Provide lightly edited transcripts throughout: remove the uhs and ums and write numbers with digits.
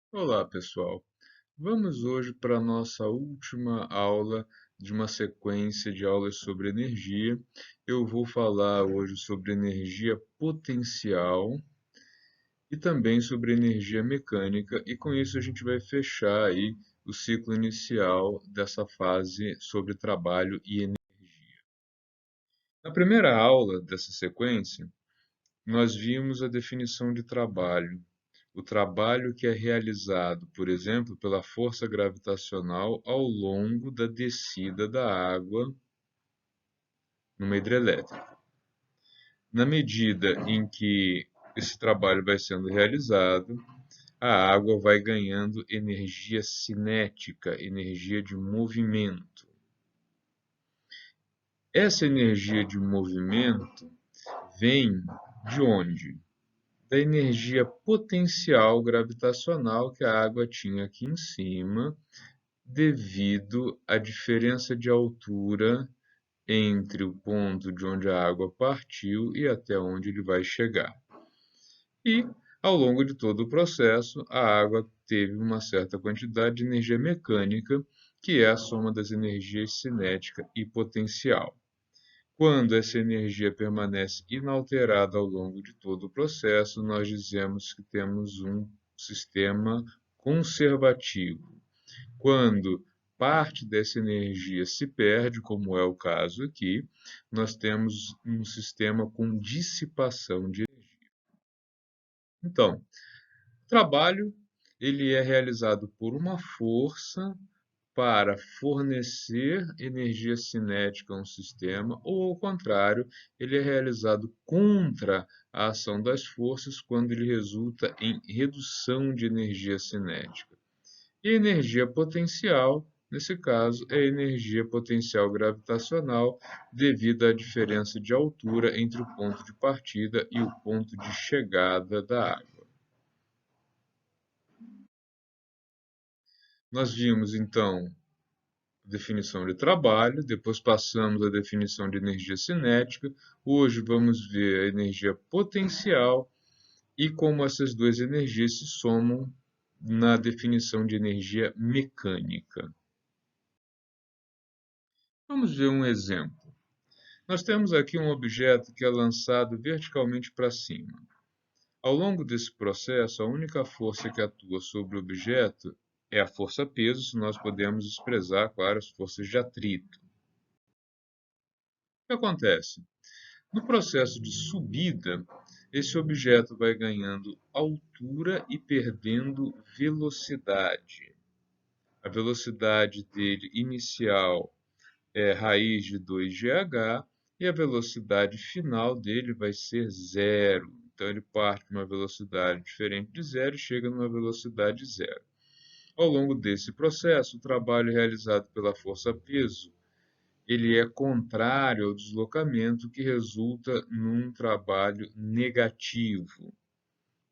Olá, pessoal. Vamos hoje para a nossa última aula de uma sequência de aulas sobre energia. Eu vou falar hoje sobre energia potencial e também sobre energia mecânica, e com isso a gente vai fechar aí o ciclo inicial dessa fase sobre trabalho e energia. Na primeira aula dessa sequência, nós vimos a definição de trabalho. O trabalho que é realizado, por exemplo, pela força gravitacional ao longo da descida da água numa hidrelétrica. Na medida em que esse trabalho vai sendo realizado, a água vai ganhando energia cinética, energia de movimento. Essa energia de movimento vem de onde? Da energia potencial gravitacional que a água tinha aqui em cima, devido à diferença de altura entre o ponto de onde a água partiu e até onde ele vai chegar. E, ao longo de todo o processo, a água teve uma certa quantidade de energia mecânica, que é a soma das energias cinética e potencial. Quando essa energia permanece inalterada ao longo de todo o processo, nós dizemos que temos um sistema conservativo. Quando parte dessa energia se perde, como é o caso aqui, nós temos um sistema com dissipação de energia. Então, o trabalho ele é realizado por uma força para fornecer energia cinética a um sistema, ou ao contrário, ele é realizado contra a ação das forças quando ele resulta em redução de energia cinética. E energia potencial, nesse caso, é energia potencial gravitacional devido à diferença de altura entre o ponto de partida e o ponto de chegada da água. Nós vimos, então, a definição de trabalho, depois passamos à definição de energia cinética. Hoje vamos ver a energia potencial e como essas duas energias se somam na definição de energia mecânica. Vamos ver um exemplo. Nós temos aqui um objeto que é lançado verticalmente para cima. Ao longo desse processo, a única força que atua sobre o objeto é a força-peso, se nós podemos expressar, claro, as forças de atrito. O que acontece? No processo de subida, esse objeto vai ganhando altura e perdendo velocidade. A velocidade dele inicial é raiz de 2gh e a velocidade final dele vai ser zero. Então ele parte de uma velocidade diferente de zero e chega numa velocidade zero. Ao longo desse processo, o trabalho realizado pela força-peso ele é contrário ao deslocamento, que resulta num trabalho negativo.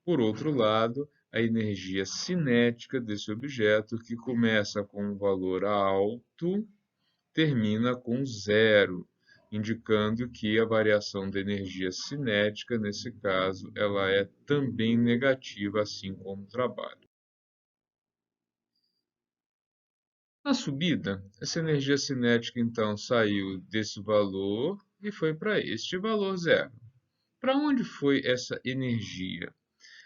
Por outro lado, a energia cinética desse objeto, que começa com um valor alto, termina com zero, indicando que a variação da energia cinética, nesse caso, ela é também negativa, assim como o trabalho. Na subida, essa energia cinética então saiu desse valor e foi para este valor zero. Para onde foi essa energia?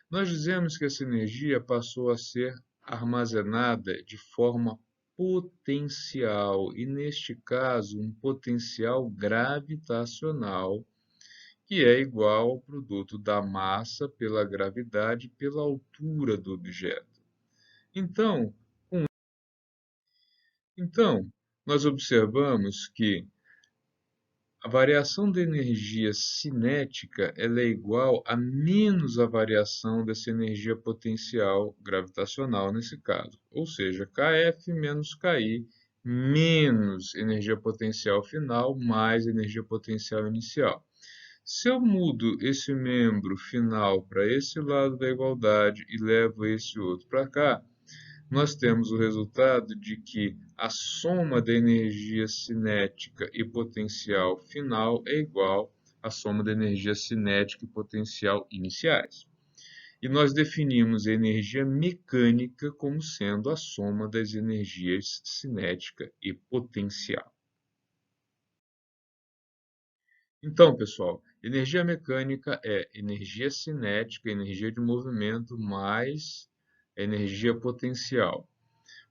Nós dizemos que essa energia passou a ser armazenada de forma potencial, e neste caso, um potencial gravitacional, que é igual ao produto da massa pela gravidade pela altura do objeto. Então, então, nós observamos que a variação da energia cinética ela é igual a menos a variação dessa energia potencial gravitacional nesse caso. Ou seja, Kf menos Ki menos energia potencial final mais energia potencial inicial. Se eu mudo esse membro final para esse lado da igualdade e levo esse outro para cá, nós temos o resultado de que a soma da energia cinética e potencial final é igual à soma da energia cinética e potencial iniciais. E nós definimos a energia mecânica como sendo a soma das energias cinética e potencial. Então, pessoal, energia mecânica é energia cinética, energia de movimento, mais energia potencial.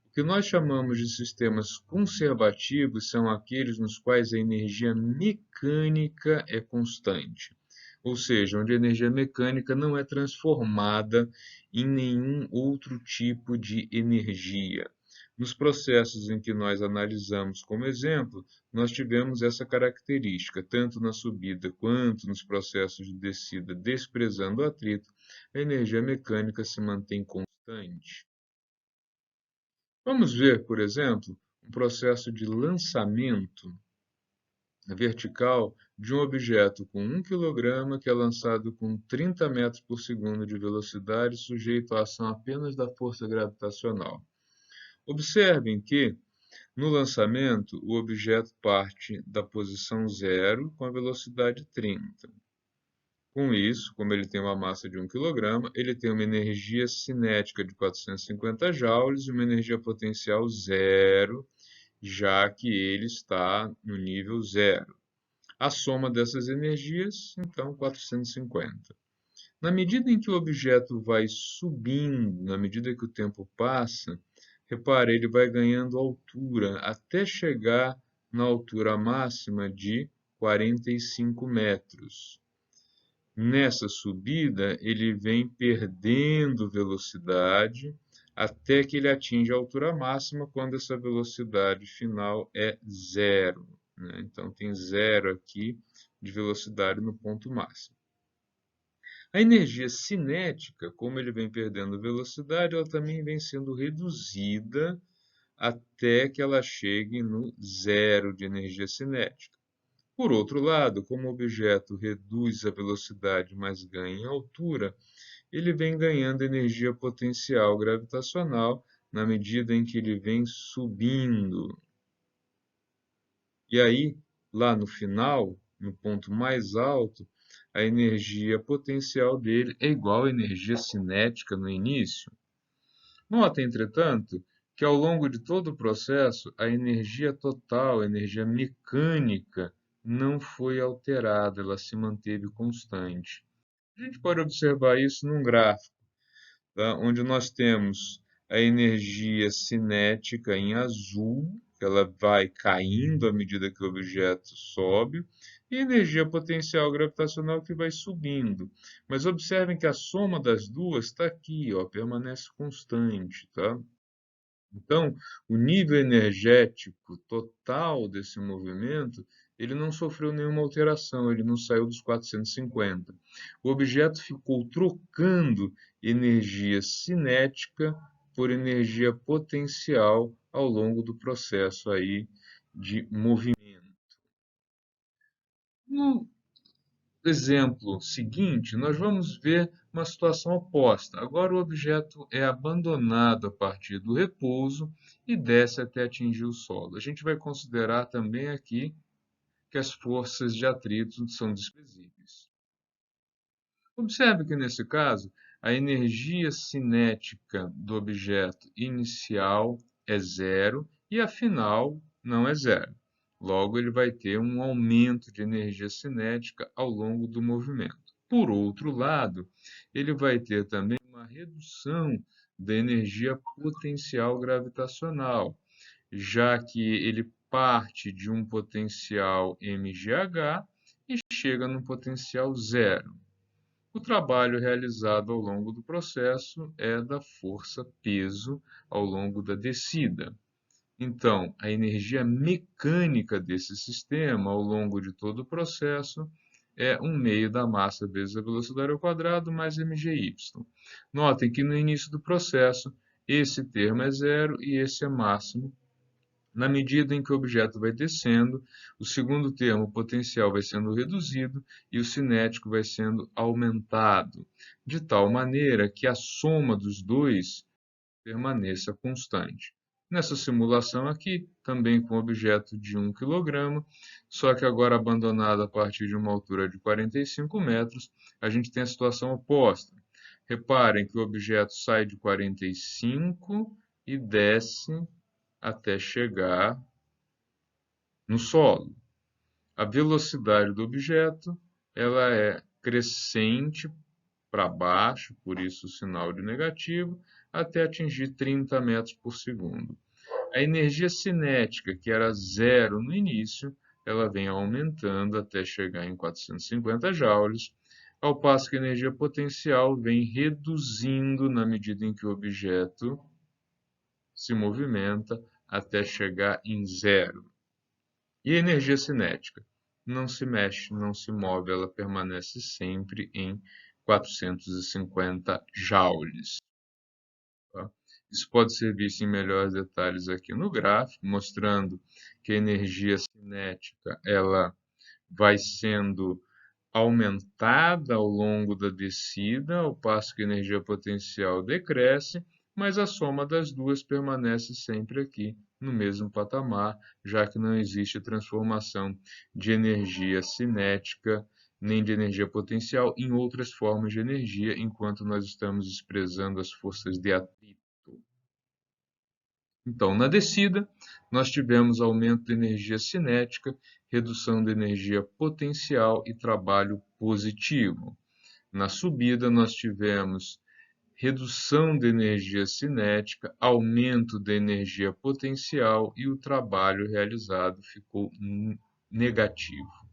O que nós chamamos de sistemas conservativos são aqueles nos quais a energia mecânica é constante, ou seja, onde a energia mecânica não é transformada em nenhum outro tipo de energia. Nos processos em que nós analisamos como exemplo, nós tivemos essa característica, tanto na subida quanto nos processos de descida, desprezando o atrito, a energia mecânica se mantém constante. Vamos ver, por exemplo, um processo de lançamento vertical de um objeto com 1 kg que é lançado com 30 metros por segundo de velocidade, sujeito à ação apenas da força gravitacional. Observem que, no lançamento, o objeto parte da posição 0 com a velocidade 30. Com isso, como ele tem uma massa de 1 kg, ele tem uma energia cinética de 450 joules e uma energia potencial zero, já que ele está no nível zero. A soma dessas energias, então, 450. Na medida em que o objeto vai subindo, na medida que o tempo passa, repare, ele vai ganhando altura até chegar na altura máxima de 45 metros. Nessa subida, ele vem perdendo velocidade até que ele atinge a altura máxima, quando essa velocidade final é zero, né? Então, tem zero aqui de velocidade no ponto máximo. A energia cinética, como ele vem perdendo velocidade, ela também vem sendo reduzida até que ela chegue no zero de energia cinética. Por outro lado, como o objeto reduz a velocidade, mas ganha em altura, ele vem ganhando energia potencial gravitacional na medida em que ele vem subindo. E aí, lá no final, no ponto mais alto, a energia potencial dele é igual à energia cinética no início. Nota, entretanto, que ao longo de todo o processo, a energia total, a energia mecânica, não foi alterada, ela se manteve constante. A gente pode observar isso num gráfico, tá? Onde nós temos a energia cinética em azul, que ela vai caindo à medida que o objeto sobe, e a energia potencial gravitacional que vai subindo. Mas observem que a soma das duas está aqui, ó, permanece constante, tá? Então, o nível energético total desse movimento, ele não sofreu nenhuma alteração, ele não saiu dos 450. O objeto ficou trocando energia cinética por energia potencial ao longo do processo aí de movimento. No exemplo seguinte, nós vamos ver uma situação oposta. Agora o objeto é abandonado a partir do repouso e desce até atingir o solo. A gente vai considerar também aqui que as forças de atrito são desprezíveis. Observe que nesse caso, a energia cinética do objeto inicial é zero e a final não é zero. Logo, ele vai ter um aumento de energia cinética ao longo do movimento. Por outro lado, ele vai ter também uma redução da energia potencial gravitacional, já que ele parte de um potencial mgh e chega num potencial zero. O trabalho realizado ao longo do processo é da força-peso ao longo da descida. Então, a energia mecânica desse sistema ao longo de todo o processo é 1/2 da massa vezes a velocidade ao quadrado mais mgy. Notem que no início do processo, esse termo é zero e esse é máximo. Na medida em que o objeto vai descendo, o segundo termo, o potencial, vai sendo reduzido e o cinético vai sendo aumentado, de tal maneira que a soma dos dois permaneça constante. Nessa simulação aqui, também com objeto de 1 kg, só que agora abandonado a partir de uma altura de 45 metros, a gente tem a situação oposta. Reparem que o objeto sai de 45 e desce até chegar no solo. A velocidade do objeto ela é crescente para baixo, por isso o sinal de negativo, até atingir 30 metros por segundo. A energia cinética, que era zero no início, ela vem aumentando até chegar em 450 joules, ao passo que a energia potencial vem reduzindo na medida em que o objeto se movimenta até chegar em zero. E a energia cinética? Não se mexe, não se move, ela permanece sempre em 450 joules. Tá? Isso pode ser visto em melhores detalhes aqui no gráfico, mostrando que a energia cinética ela vai sendo aumentada ao longo da descida, ao passo que a energia potencial decresce, mas a soma das duas permanece sempre aqui no mesmo patamar, já que não existe transformação de energia cinética nem de energia potencial em outras formas de energia, enquanto nós estamos expressando as forças de atrito. Então, na descida, nós tivemos aumento da energia cinética, redução da energia potencial e trabalho positivo. Na subida, nós tivemos redução da energia cinética, aumento da energia potencial e o trabalho realizado ficou negativo.